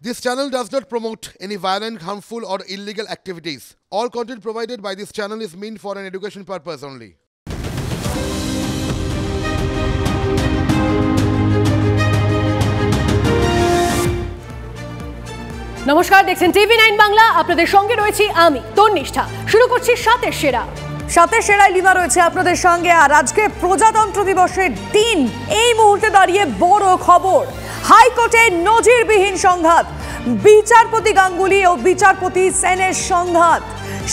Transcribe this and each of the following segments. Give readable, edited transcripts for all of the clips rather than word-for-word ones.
This channel does not promote any violent, harmful, or illegal activities. All content provided by this channel is meant for an education purpose only. নমস্কার, দেখছেন TV9 Bangla. আপনাদের সঙ্গে রয়েছি আমি তন্নিষ্ঠা। শুরু করছি সাতের সেরা। সাতের সেরায় লিমা রয়েছে আপনাদের সঙ্গে। আর আজকে প্রজাতন্ত্র দিবসের দিন, এই মুহূর্তে দাঁড়িয়ে বড় খবর, হাইকোর্টে নজিরবিহীন সংঘাত, বিচারপতি গাঙ্গুলি ও বিচারপতি সেনের সংঘাত।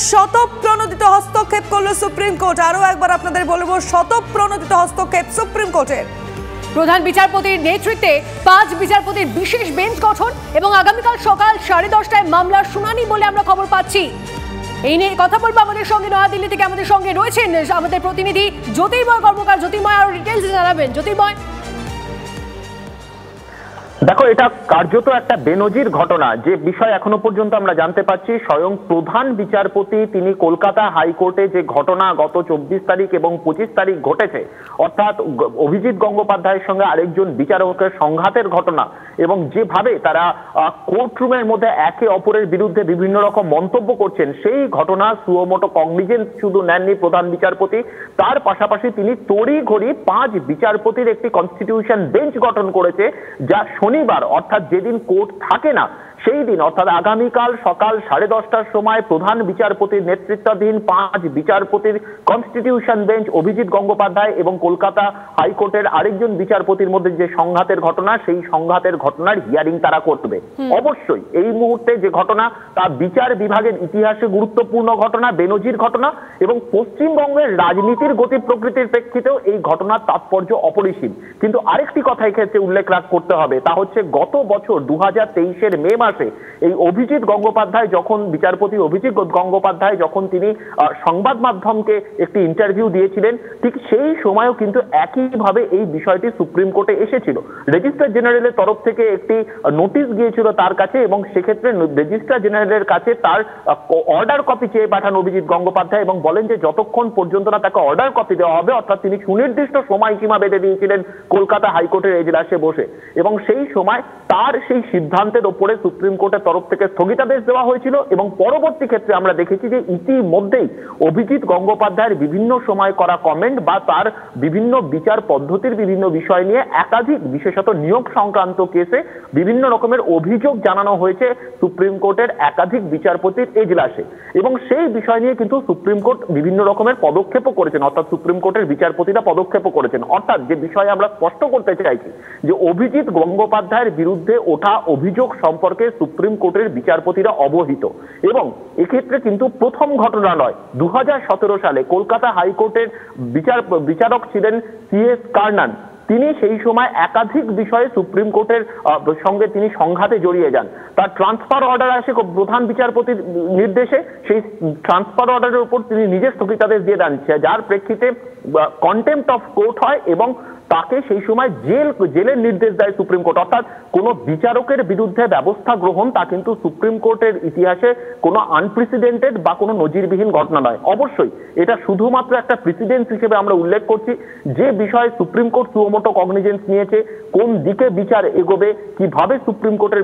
শতপ্রণোদিত হস্তক্ষেপ করল সুপ্রিম কোর্ট। আরও একবার আপনাদের বলবো, শতপ্রণোদিত হস্তক্ষেপ সুপ্রিম কোর্টের। প্রধান বিচারপতির নেতৃত্বে 5 বিচারপতির বিশেষ বেঞ্চ গঠন এবং আগামীকাল সকাল 10:30টায় মামলার শুনানি বলে আমরা খবর পাচ্ছি। এই নিয়ে কথা বলবো আমাদের সঙ্গে নয়াদিল্লি থেকে আমাদের সঙ্গে রয়েছেন আমাদের প্রতিনিধি জ্যোতির্ময় কর্মকার। জ্যোতির্ময়, আরো ডিটেইলস জানাবেন। জ্যোতির্ময়, দেখো, এটা কার্যত একটা বেনজির ঘটনা। যে বিষয় এখনো পর্যন্ত আমরা জানতে পারছি, স্বয়ং প্রধান বিচারপতি তিনি কলকাতা হাইকোর্টে যে ঘটনা গত 24 তারিখ এবং 25 তারিখ ঘটেছে, অর্থাৎ অভিজিৎ গঙ্গোপাধ্যায়ের সঙ্গে আরেকজন বিচারকের সংঘাতের ঘটনা, এবং যেভাবে তারা কোর্টরুমের মধ্যে একে অপরের বিরুদ্ধে বিভিন্ন রকম মন্তব্য করছেন, সেই ঘটনা সুমোটো কগনিজেন্স শুধু নেননি প্রধান বিচারপতি, তার পাশাপাশি তিনি তড়িঘড়ি 5 বিচারপতির একটি কনস্টিটিউশন বেঞ্চ গঠন করেছে, যা শনিবার অর্থাৎ যেদিন কোর্ট থাকে না সেই দিন অর্থাৎ আগামীকাল সকাল 10:30টার সময় প্রধান বিচারপতির নেতৃত্বাধীন 5 বিচারপতির কনস্টিটিউশন বেঞ্চ অভিজিৎ গঙ্গোপাধ্যায় এবং কলকাতা হাইকোর্টের আরেকজন বিচারপতির মধ্যে যে সংঘাতের ঘটনা, সেই সংঘাতের ঘটনার হিয়ারিং তারা করবে। অবশ্যই এই মুহূর্তে যে ঘটনা তা বিচার বিভাগের ইতিহাসে গুরুত্বপূর্ণ ঘটনা, বেনজির ঘটনা, এবং পশ্চিমবঙ্গের রাজনীতির গতি প্রকৃতির প্রেক্ষিতেও এই ঘটনার তাৎপর্য অপরিসীম। কিন্তু আরেকটি কথা এক্ষেত্রে উল্লেখ করতে হবে, তা হচ্ছে গত বছর 2023-এর মে মাসে এই অভিজিৎ গঙ্গোপাধ্যায় যখন বিচারপতি অভিজিৎ গঙ্গোপাধ্যায় যখন তিনি সংবাদ মাধ্যমকে একটি ইন্টারভিউ দিয়েছিলেন, ঠিক সেই সময়ও কিন্তু একইভাবে এই বিষয়টি সুপ্রিম কোর্টে এসেছিল। রেজিস্ট্রার জেনারেলের তরফ থেকে একটি নোটিশ গিয়েছিল তার কাছে, এবং সেক্ষেত্রে রেজিস্ট্রার জেনারেলের কাছে তার অর্ডার কপি চেয়ে পাঠান অভিজিৎ গঙ্গোপাধ্যায়, এবং বলেন যে যতক্ষণ পর্যন্ত না তাকে অর্ডার কপি দেওয়া হবে, অর্থাৎ তিনি সুনির্দিষ্ট সময়সীমা বেঁধে দিয়েছিলেন কলকাতা হাইকোর্টের এজলাসে বসে, এবং সেই সময় তার সেই সিদ্ধান্তের ওপরে সুপ্রিম কোর্টের তরফ থেকে স্থগিতাদেশ দেওয়া হয়েছিল। এবং পরবর্তী ক্ষেত্রে আমরা দেখেছি যে ইতিমধ্যেই অভিজিৎ গঙ্গোপাধ্যায়ের বিভিন্ন সময় করা কমেন্ট বা তার বিভিন্ন বিচার পদ্ধতির বিভিন্ন বিষয় নিয়ে একাধিক, বিশেষত নিয়োগ সংক্রান্ত কেসে বিভিন্ন রকমের অভিযোগ জানানো হয়েছে সুপ্রিম কোর্টের একাধিক বিচারপতির এজলাসে, এবং সেই বিষয় নিয়ে কিন্তু সুপ্রিম কোর্ট বিভিন্ন রকমের পদক্ষেপও করেছেন, অর্থাৎ সুপ্রিম কোর্টের বিচারপতিরা পদক্ষেপও করেছেন। অর্থাৎ যে বিষয়ে আমরা স্পষ্ট করতে চাইছি যে অভিজিৎ গঙ্গোপাধ্যায়ের বিরুদ্ধে ওঠা অভিযোগ সম্পর্কে সুপ্রিম কোর্টের বিচারপতিরা অবহিত, এবং এক্ষেত্রে কিন্তু প্রথম ঘটনা নয়। 2017 সালে কলকাতা হাইকোর্টের বিচারক ছিলেন CS কার্নান। তিনি সেই সময় একাধিক বিষয়ে সুপ্রিম কোর্টের সঙ্গে তিনি সংঘাতে জড়িয়ে যান। তার ট্রান্সফার অর্ডার আসে প্রধান বিচারপতির নির্দেশে, সেই ট্রান্সফার অর্ডারের উপর তিনি নিজে স্থগিতাদেশ দিয়ে দেন, যার প্রেক্ষিতে কন্টেম্পট অফ কোর্ট হয় এবং তাকে সেই সময় জেলের নির্দেশ দেয় সুপ্রিম কোর্ট। অর্থাৎ কোন বিচারকের বিরুদ্ধে ব্যবস্থা গ্রহণ তা কিন্তু সুপ্রিম কোর্টের ইতিহাসে কোনো আনপ্রেসিডেন্টেড বা কোনো নজিরবিহীন ঘটনা নয়। অবশ্যই এটা শুধুমাত্র একটা প্রেসিডেন্স হিসেবে আমরা উল্লেখ করছি, যে বিষয়ে সুপ্রিম কোর্ট সুমোটো কগনিজেন্স নিয়েছে, কোন দিকে বিচার এগোবে, কিভাবে সুপ্রিম কোর্টের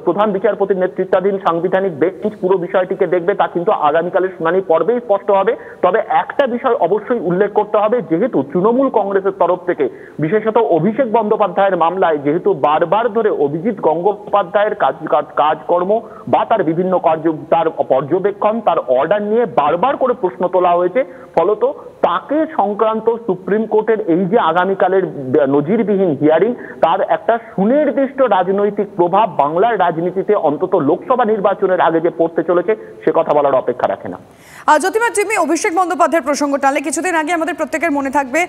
প্রধান বিচারপতির নেতৃত্বাধীন সাংবিধানিক বেঞ্চ পুরো বিষয়টিকে দেখবে, তা কিন্তু আগামীকালের শুনানি পর্বেই স্পষ্ট হবে। তবে একটা বিষয় অবশ্যই উল্লেখ করতে হবে, যেহেতু তৃণমূল কংগ্রেসের তরফ থেকে বিশেষত অভিষেক বন্দ্যোপাধ্যায়ের মামলায় যেহেতু বারবার ধরে অভিজিৎ গঙ্গোপাধ্যায়ের কাজকর্ম বা তার বিভিন্ন কার্য, তার পর্যবেক্ষণ, তার অর্ডার নিয়ে বারবার করে প্রশ্ন তোলা হয়েছে, ফলত তাকে সংক্রান্ত সুপ্রিম কোর্টের এই যে আগামীকালের নজিরবিহীন হিয়ারিং, তার একটা সুনির্দিষ্ট রাজনৈতিক প্রভাব বাংলার রাজনীতিতে অন্তত লোকসভা নির্বাচনের আগে যে পড়তে চলেছে সে কথা বলার অপেক্ষা রাখে না। জ্যোতির্ময়, তুমি অভিষেক বন্দ্যোপাধ্যায়ের প্রসঙ্গ টানলে। কিছুদিন আগে আমাদের প্রত্যেকের মনে থাকবে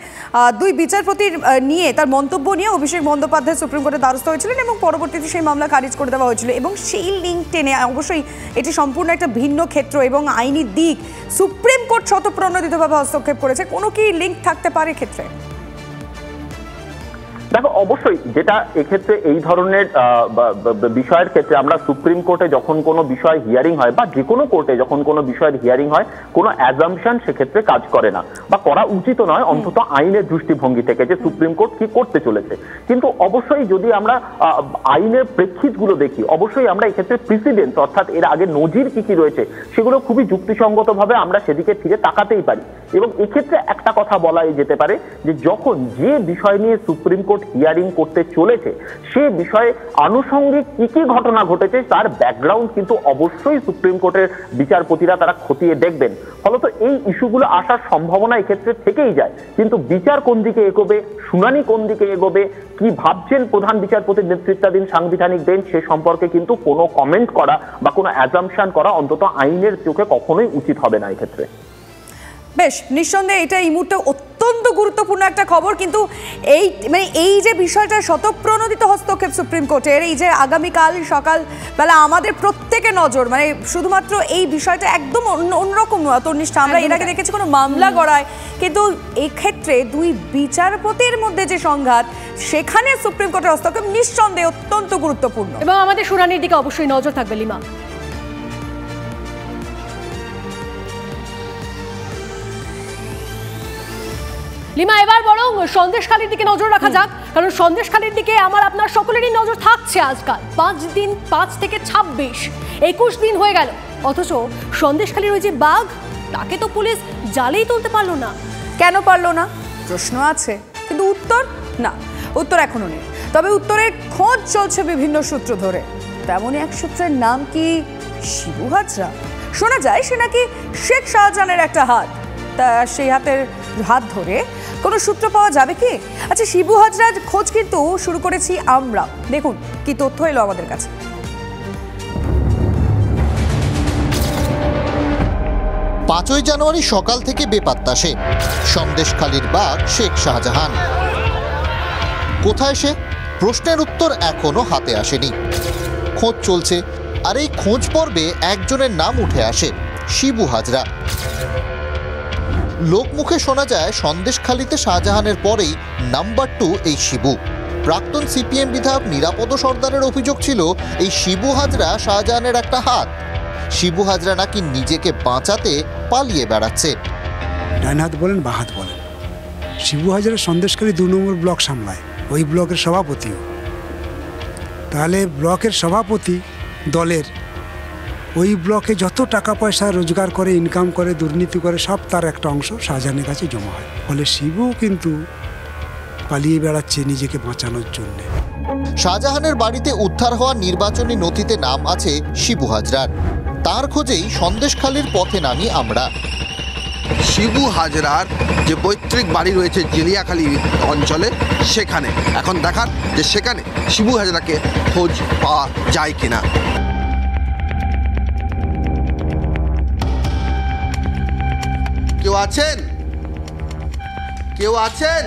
2 বিচারপতির নিয়ে তার মন্তব্য নিয়ে অভিষেক বন্দ্যোপাধ্যায় সুপ্রিম কোর্টের দ্বারস্থ হয়েছিলেন এবং পরবর্তীতে সেই মামলা খারিজ করে দেওয়া হয়েছিল, এবং সেই লিঙ্ক টেনে, অবশ্যই এটি সম্পূর্ণ একটা ভিন্ন ক্ষেত্র এবং আইনি দিক, সুপ্রিম কোর্ট শতপ্রণোদিতভাবে হস্তক্ষেপ করেছে। কোনো কি লিঙ্ক থাকতে পারে ক্ষেত্রে? দেখো, অবশ্যই যেটা এক্ষেত্রে এই ধরনের বিষয়ের ক্ষেত্রে আমরা সুপ্রিম কোর্টে যখন কোনো বিষয় হিয়ারিং হয় বা যে কোনো কোর্টে যখন কোনো বিষয়ের হিয়ারিং হয়, কোনো অ্যাজাম্পশন সেক্ষেত্রে কাজ করে না বা করা উচিত নয়, অন্তত আইনের দৃষ্টিভঙ্গি থেকে যে সুপ্রিম কোর্ট কি করতে চলেছে। কিন্তু অবশ্যই যদি আমরা আইনের প্রেক্ষিতগুলো দেখি, অবশ্যই আমরা এক্ষেত্রে প্রিসিডেন্স অর্থাৎ এর আগে নজির কি কি রয়েছে সেগুলো খুবই যুক্তিসঙ্গতভাবে আমরা সেদিকে ফিরে তাকাতেই পারি। এবং এক্ষেত্রে একটা কথা বলাই যেতে পারে যে যখন যে বিষয় নিয়ে সুপ্রিম কোর্ট হিয়ারিং করতে চলেছে সে বিষয়ে আনুষঙ্গিক কি কি ঘটনা ঘটেছে তার ব্যাকগ্রাউন্ড কিন্তু অবশ্যই সুপ্রিম কোর্টের বিচারপতিরা তারা খতিয়ে দেখবেন। ফলত এই ইস্যুগুলো আসার সম্ভাবনা এক্ষেত্রে থেকেই যায়। কিন্তু বিচার কোন দিকে এগোবে, শুনানি কোন দিকে এগোবে, কি ভাবছেন প্রধান বিচারপতির নেতৃত্বাধীন সাংবিধানিক বেঞ্চ সে সম্পর্কে কিন্তু কোনো কমেন্ট করা বা কোনো অ্যাজাম্পশন করা অন্তত আইনের চোখে কখনোই উচিত হবে না এক্ষেত্রে। বেশ, নিঃসন্দেহে এটা এই মুহূর্তে অত্যন্ত গুরুত্বপূর্ণ একটা খবর। কিন্তু এই যে বিষয়টা স্বতঃপ্রণোদিত হস্তক্ষেপ সুপ্রিম কোর্টের, এই যে আগামীকাল সকালবেলা আমাদের প্রত্যেকের নজর শুধুমাত্র এই বিষয়টা একদম অন্যরকম নয়। তন্নিষ্ঠা, আমরা এর আগে দেখেছি কোনো মামলা গড়ায়, কিন্তু এক্ষেত্রে দুই বিচারপতির মধ্যে যে সংঘাত, সেখানে সুপ্রিম কোর্টের হস্তক্ষেপ নিঃসন্দেহে অত্যন্ত গুরুত্বপূর্ণ এবং আমাদের শুনানির দিকে অবশ্যই নজর থাকবে। লিমা, এবার বরং সন্দেশখালীর দিকে নজর রাখা যাক, কারণ সন্দেশখালীর দিকে আমার আপনার সকলেরই নজর থাকছে আজকাল। 5 থেকে 21 দিন হয়ে গেল, অথচ সন্দেশখালীর ওই যে বাঘ, তাকে তো পুলিশ জালেই তুলতে পারলো না। কেন পারলো না প্রশ্ন আছে, কিন্তু উত্তর এখনো নেই। তবে উত্তরের খোঁজ চলছে বিভিন্ন সূত্র ধরে। তেমনই এক সূত্রের নাম কি শিবু হাজরা। শোনা যায় সে নাকি শেখ শাহজাহানের একটা হাত। তা সেই হাত ধরে কোনো সূত্র পাওয়া যাবে কি? আচ্ছা, শিবু হাজরার খোঁজ কিন্তু শুরু করেছি আমরা। দেখুন কি তথ্য এলো আমাদের কাছে। 5ই জানুয়ারি সকাল থেকে বেপাত্তা সে। সন্দেশখালীর বাঘ শেখ শাহজাহান কোথায়? সে প্রশ্নের উত্তর এখনো হাতে আসেনি। খোঁজ চলছে, আর এই খোঁজ পর্বে একজনের নাম উঠে আসে, শিবু হাজরা। লোকমুখে শোনা যায় সন্দেশখালীতে শাহজাহানের পরেই নাম্বার 2 এই শিবু। প্রাক্তন সিপিএম বিধায়ক নিরাপদ সর্দারের অভিযোগ ছিল এই শিবু হাজরা শাহজাহানের একটা হাত। শিবু হাজরা নাকি নিজেকে বাঁচাতে পালিয়ে বেড়াচ্ছে। ডান হাত বলেন বা হাত বলেন, শিবু হাজরা সন্দেশখালী 2 নম্বর ব্লক সামলায়, ওই ব্লকের সভাপতিও। তাহলে ব্লকের সভাপতি দলের ওই ব্লকে যত টাকা পয়সা রোজগার করে, ইনকাম করে, দুর্নীতি করে, সব তার একটা অংশ শাহজাহানের কাছে জমা হয়। ফলে শিবু কিন্তু পালিয়ে বেড়াচ্ছে নিজেকে বাঁচানোর জন্য। শাহজাহানের বাড়িতে উদ্ধার হওয়া নির্বাচনী নথিতে নাম আছে শিবু হাজরার। তার খোঁজেই সন্দেশখালীর পথে নামি আমরা। শিবু হাজরার যে পৈতৃক বাড়ি রয়েছে জেলিয়াখালী অঞ্চলে, সেখানে এখন দেখার যে সেখানে শিবু হাজরাকে খোঁজ পাওয়া যায় কিনা। কেউ আছেন? কেউ আছেন?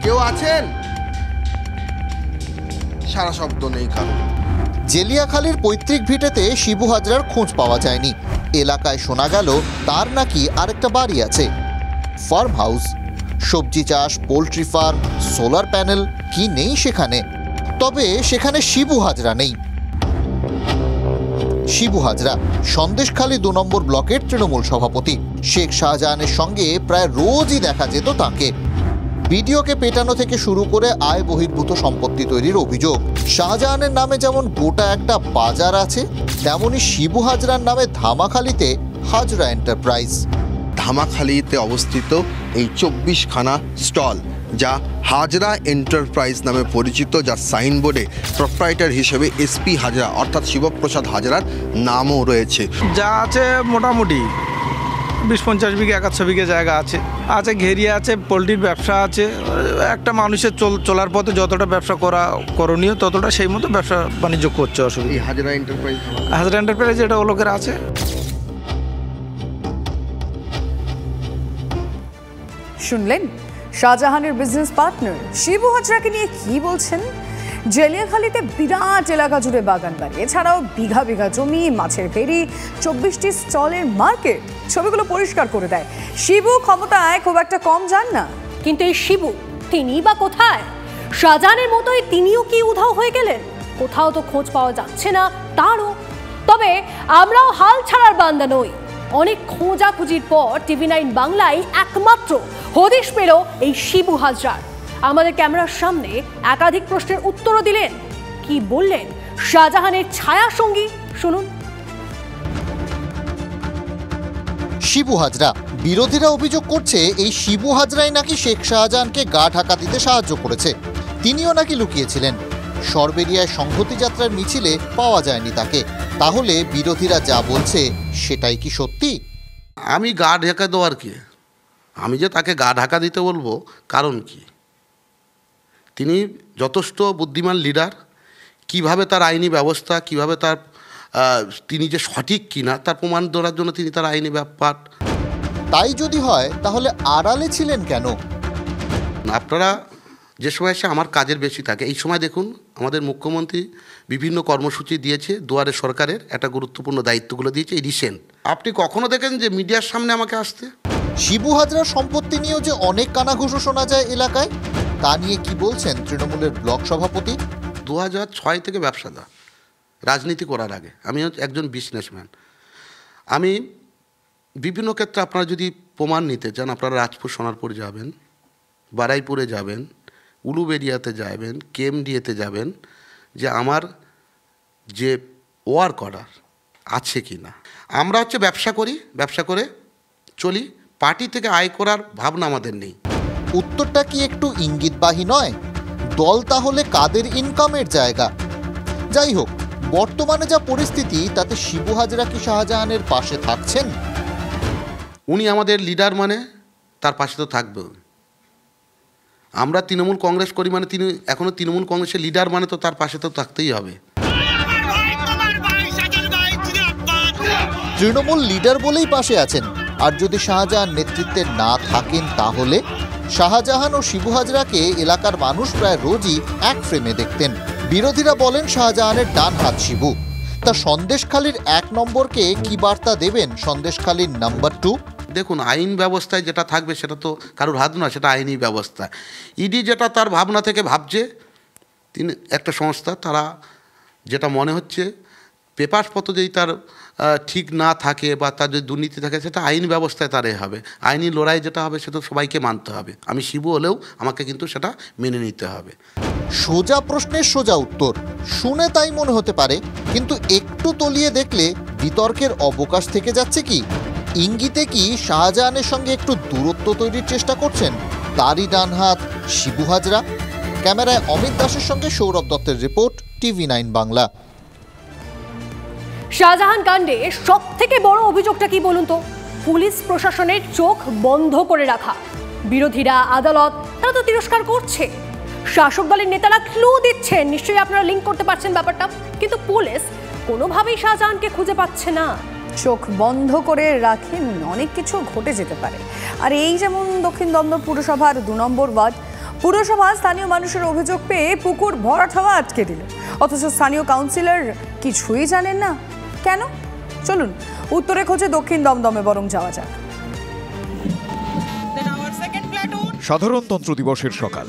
কেউ আছেন? সারা শব্দ নেই কারণ। জেলিয়াখালীর পৈতৃক ভিটেতে শিবু হাজরার খোঁজ পাওয়া যায়নি। এলাকায় শোনা গেল তার নাকি আরেকটা বাড়ি আছে, ফার্ম হাউস, সবজি চাষ, পোলট্রি ফার্ম, সোলার প্যানেল, কি নেই সেখানে? তবে সেখানে শিবু হাজরা নেই। শিবু হাজরা সন্দেশখালী 2 নম্বর ব্লকের তৃণমূল সভাপতি। শেখ শাহজাহানের সঙ্গে প্রায় রোজই দেখা যেত তাকে। ভিডিওকে পেটানো থেকে শুরু করে আয় বহির্ভূত সম্পত্তি তৈরির অভিযোগ। শাহজাহানের নামে যেমন গোটা একটা বাজার আছে, তেমনি শিবু হাজরার নামে ধামাখালীতে হাজরা এন্টারপ্রাইজ। ধামাখালীতে অবস্থিত এই 24খানা স্টল, যা হাজরা এন্টারপ্রাইজ নামে পরিচিত, যার সাইনবোর্ডে প্রোপ্রাইটার হিসেবে এসপি হাজরা অর্থাৎ শিবপ্রসাদ হাজরার নামও রয়েছে। যা আছে মোটামুটি 20-50 বিঘে 100 বিঘে জায়গা আছে, ঘেরিয়ে আছে, পোলট্রির ব্যবসা আছে। একটা মানুষের চলার পথে যতটা ব্যবসা করা করণীয় ততটা সেই মতো ব্যবসা বাণিজ্য করছে। অসুবিধা এই হাজরা এন্টারপ্রাইজ এটা ও লোকের আছে। শুনলেন শাহজাহানের বিজনেস পার্টনার শিবু হাজরাকে নিয়ে কি বলছেন। জেলিয়াখালীতে বিরাট এলাকা জুড়ে বাগান বাড়ি, এছাড়াও বিঘা বিঘা জমি, মাছের ফেরি, 24টি স্টলের মার্কেট, ছবিগুলো পরিষ্কার করে দেয়। শিবু ক্ষমতায় খুব একটা কম যান না। কিন্তু এই শিবু তিনি বা কোথায়? শাহজাহানের মতোই তিনিও কি উধাও হয়ে গেলেন? কোথাও তো খোঁজ পাওয়া যাচ্ছে না তারও। তবে আমরাও হাল ছাড়ার বান্দা নই। অনেক খোঁজাখুঁজির পর TV9 বাংলায় একমাত্র হদিশ পেল এই শিবু হাজরার। আমাদের ক্যামেরার সামনে একাধিক প্রশ্নের উত্তরও দিলেন। কি বললেন শাহজাহানের ছায়া সঙ্গী, শুনুন। শিবু হাজরা, বিরোধীরা অভিযোগ করছে এই শিবু হাজরাই নাকি শেখ শাহজাহানকে গা ঢাকা দিতে সাহায্য করেছে। তিনিও নাকি লুকিয়েছিলেন। সরবেরিয়ায় সংহতি যাত্রার মিছিলে পাওয়া যায়নি তাকে। তাহলে বিরোধীরা যা বলছে সেটাই কি সত্যি? আমি গা ঢাকা দেওয়ার কি? আমি যে তাকে গা ঢাকা দিতে বলবো কারণ কি? তিনি যথেষ্ট বুদ্ধিমান লিডার। কিভাবে তার আইনি ব্যবস্থা, কিভাবে তার তিনি যে সঠিক কিনা তার প্রমাণ দেওয়ার জন্য তিনি তার আইনি ব্যাপার। তাই যদি হয় তাহলে আড়ালে ছিলেন কেন? আপনারা যে সময় এসে আমার কাজের বেশি থাকে, এই সময় দেখুন আমাদের মুখ্যমন্ত্রী বিভিন্ন কর্মসূচি দিয়েছে, দুয়ারে সরকারের একটা গুরুত্বপূর্ণ দায়িত্বগুলো দিয়েছে। এই রিসেন্ট আপনি কখনো দেখেন যে মিডিয়ার সামনে আমাকে আসতে? শিবু হাজরার সম্পত্তি নিয়েও যে অনেক কানাঘুষো শোনা যায় এলাকায়, তা নিয়ে কি বলছেন তৃণমূলের ব্লক সভাপতি? 2006 থেকে ব্যবসাদার, রাজনীতি করার আগে আমি একজন বিজনেসম্যান। আমি বিভিন্ন ক্ষেত্রে আপনারা যদি প্রমাণ নিতে চান, আপনারা রাজপুর সোনারপুর যাবেন, বারাইপুরে যাবেন, উলুবেড়িয়াতে যাবেন, কেএমডিএতে যাবেন, যে আমার যে ওয়ার্ক অর্ডার আছে কি না। আমরা হচ্ছে ব্যবসা করি, ব্যবসা করে চলি, পার্টি থেকে আয় করার ভাবনা আমাদের নেই। উত্তরটা কি একটু ইঙ্গিতবাহী নয়? দল তাহলে কাদের ইনকামের জায়গা? যাই হোক, বর্তমানে যা পরিস্থিতি তাতে শিবু হাজরা কি শাহজাহানের পাশে থাকছেন? উনি আমাদের লিডার, মানে তার পাশে তো থাকবে। আমরা তৃণমূল কংগ্রেস করি মানে তিনি এখনও তৃণমূল কংগ্রেসের লিডার, মানে তো তার পাশে তো থাকতেই হবে। তৃণমূল লিডার বলেই পাশে আছেন। আর যদি শাহজাহান নেতৃত্বে না থাকেন তাহলে? শাহজাহান ও শিবু হাজরাকে এলাকার মানুষ প্রায় রোজই এক ফ্রেমে দেখতেন। বিরোধীরা বলেন শাহজাহানের ডান হাত শিবু। তা সন্দেশখালীর 1 নম্বরকে কি বার্তা দেবেন সন্দেশখালীর নাম্বার 2? দেখুন, আইন ব্যবস্থায় যেটা থাকবে সেটা তো কারোর হাত নয়, সেটা আইনি ব্যবস্থা। ইডি যেটা তার ভাবনা থেকে ভাবছে, তিনি একটা সংস্থা, তারা যেটা মনে হচ্ছে পেপারসপত্র যদি তার ঠিক না থাকে বা তার যদি দুর্নীতি থাকে, সেটা আইন ব্যবস্থায় তার হবে। আইনি লড়াই যেটা হবে সেটা সবাইকে মানতে হবে। আমি শিবু হলেও আমাকে কিন্তু সেটা মেনে নিতে হবে। সোজা প্রশ্নের সোজা উত্তর শুনে তাই মনে হতে পারে, কিন্তু একটু তলিয়ে দেখলে বিতর্কের অবকাশ থেকে যাচ্ছে কি? ইঙ্গিতে কি শাহজাহানের সঙ্গে একটু দূরত্ব তৈরির চেষ্টা করছেন তারই ডান হাত শিবু হাজরা? ক্যামেরায় অমিত দাসের সঙ্গে সৌরভ দত্তের রিপোর্ট, TV9 বাংলা। শাহজাহান কাণ্ডে সব থেকে বড় অভিযোগটা কি বলুন তো? পুলিশ প্রশাসনের চোখ বন্ধ করে রাখা। বিরোধীরা, আদালত, তারা তো তিরস্কার করছে। শাসক দলের নেতারা ক্লু দিচ্ছেন, নিশ্চয়ই আপনারা লিঙ্ক করতে পারছেন ব্যাপারটা। কিন্তু পুলিশ কোনোভাবেই শাহজাহানকে খুঁজে পাচ্ছে না। চোখ বন্ধ করে রাখেন, অনেক কিছু ঘটে যেতে পারে। আর এই যেমন দক্ষিণ দমদম পুরসভার 2 নম্বর ওয়ার্ড, পুরসভা স্থানীয় মানুষের অভিযোগ পেয়ে পুকুর ভরাট হওয়া আটকে দিল, অথচ স্থানীয় কাউন্সিলর কিছুই জানেন না। কেন? চলুন উত্তরে খোঁজে দক্ষিণ দমদমে বরং যাওয়া যাক। সাধারণতন্ত্র দিবসের সকাল,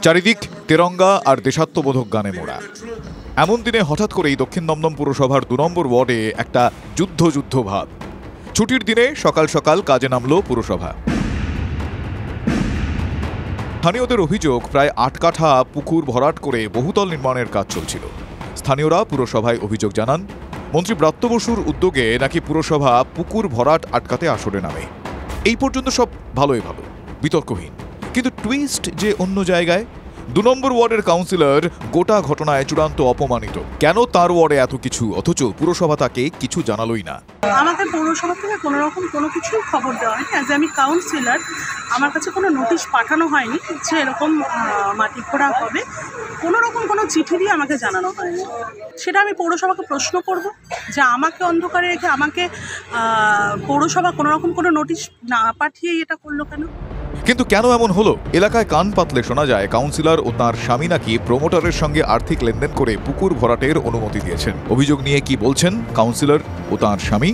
চারিদিক তেরঙ্গা আর দেশাত্মবোধক গানে মোড়া। এমন দিনে হঠাৎ করেই দক্ষিণ দমদম পুরসভার 2 নম্বর ওয়ার্ডে একটা যুদ্ধ ভাব। ছুটির দিনে সকাল সকাল কাজে নামলো পুরসভা। স্থানীয়দের অভিযোগ, প্রায় 8 কাঠা পুকুর ভরাট করে বহুতল নির্মাণের কাজ চলছিল। স্থানীয়রা পুরসভায় অভিযোগ জানান, মন্ত্রী ব্রাত্য বসুর উদ্যোগে নাকি পুরসভা পুকুর ভরাট আটকাতে আসরে নামে। এই পর্যন্ত সব ভালোই ভালো, বিতর্কহীন। কিন্তু টুইস্ট যে অন্য জায়গায়। 2 নম্বর ওয়ার্ডের কাউন্সিলর গোটা ঘটনায় চূড়ান্ত অপমানিত। কেন তার ওয়ার্ডে এত কিছু, অথচ পুরসভা তাকে কিছু জানালোই না? আমাকে পৌরসভা থেকে কোনো রকম কোনো কিছু খবর দেওয়া হয়নি। অ্যাজ আমি কাউন্সিলর, আমার কাছে কোনো নোটিশ পাঠানো হয়নি যে এরকম মাটি খোঁড়া হবে। কোনো রকম কোনো চিঠি দিয়ে আমাকে জানানো হয়নি। সেটা আমি পৌরসভাকে প্রশ্ন করব যে আমাকে অন্ধকারে রেখে আমাকে পৌরসভা কোনো রকম কোনো নোটিশ না পাঠিয়ে এটা করলো কেন? কিন্তু কেন এমন হলো? এলাকায় কান পাতলে শোনা যায় কাউন্সিলর ও তাঁর স্বামী নাকি প্রমোটারের সঙ্গে আর্থিক লেনদেন করে পুকুর ভরাটের অনুমতি দিয়েছেন। অভিযোগ নিয়ে কি বলছেন কাউন্সিলর ও তাঁর স্বামী?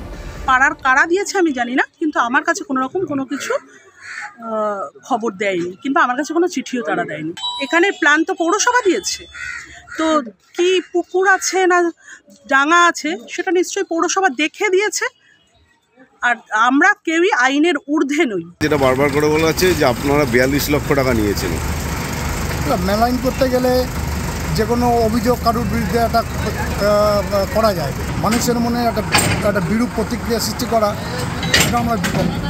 পাড়ার কারা দিয়েছে আমি জানি না, কিন্তু আমার কাছে কোনো রকম কোনো কিছু খবর দেয়নি, কিংবা আমার কাছে কোনো চিঠিও তারা দেয়নি। এখানে প্ল্যান তো পৌরসভা দিয়েছে, তো কি পুকুর আছে না ডাঙা আছে সেটা নিশ্চয়ই পৌরসভা দেখে দিয়েছে। আর আমরা কেউই আইনের ঊর্ধ্বে নই। যেটা বারবার করে বলা হচ্ছে যে আপনারা 42 লক্ষ টাকা নিয়েছেন। মেলাইন করতে গেলে যে কোনো অভিযোগ কারোর বিরুদ্ধে একটা করা যায়, মানুষের মনে একটা বিরূপ প্রতিক্রিয়া সৃষ্টি করা, এটা আমরা বিপক্ষে।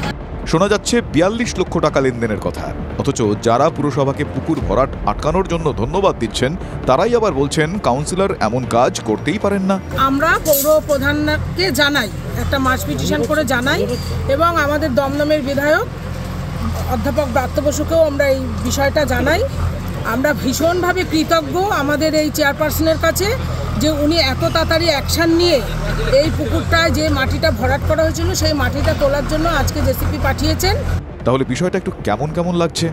শোনা যাচ্ছে 42 লক্ষ টাকা লেনদেনের কথা, অথচ যারা পুরসভাকে পুকুর ভরাট আটকানোর জন্য ধন্যবাদ দিচ্ছেন তারাই আবার বলছেন কাউন্সিলর এমন কাজ করতেই পারেন না। আমরা পৌর প্রধানকে জানাই, একটা মাস পিটিশন করে জানাই, এবং আমাদের দমদমের বিধায়ক অধ্যাপক ব্রাত্য বসুকেও আমরা এই বিষয়টা জানাই। আমরা ভীষণভাবে কৃতজ্ঞ আমাদের এই চেয়ারপারসনের কাছে যে উনি এত তাড়াতাড়ি অ্যাকশান নিয়ে এই পুকুরটায় যে মাটিটা ভরাট করা হয়েছিল সেই মাটিটা তোলার জন্য আজকে জেসিপি পাঠিয়েছেন। তাহলে বিষয়টা একটু কেমন কেমন লাগছে?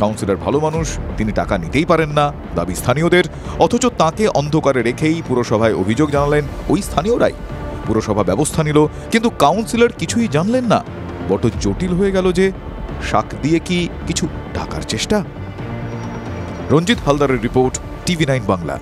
কাউন্সিলর ভালো মানুষ, তিনি টাকা নিতেই পারেন না, দাবি স্থানীয়দের, অথচ তাকে অন্ধকারে রেখেই পুরসভায় অভিযোগ জানালেন ওই স্থানীয়রাই। পুরসভা ব্যবস্থা নিল, কিন্তু কাউন্সিলর কিছুই জানলেন না। বড় জটিল হয়ে গেল যে শাক দিয়ে কি কিছু ঢাকার চেষ্টা? রঞ্জিত হালদারের রিপোর্ট, TV9 বাংলা।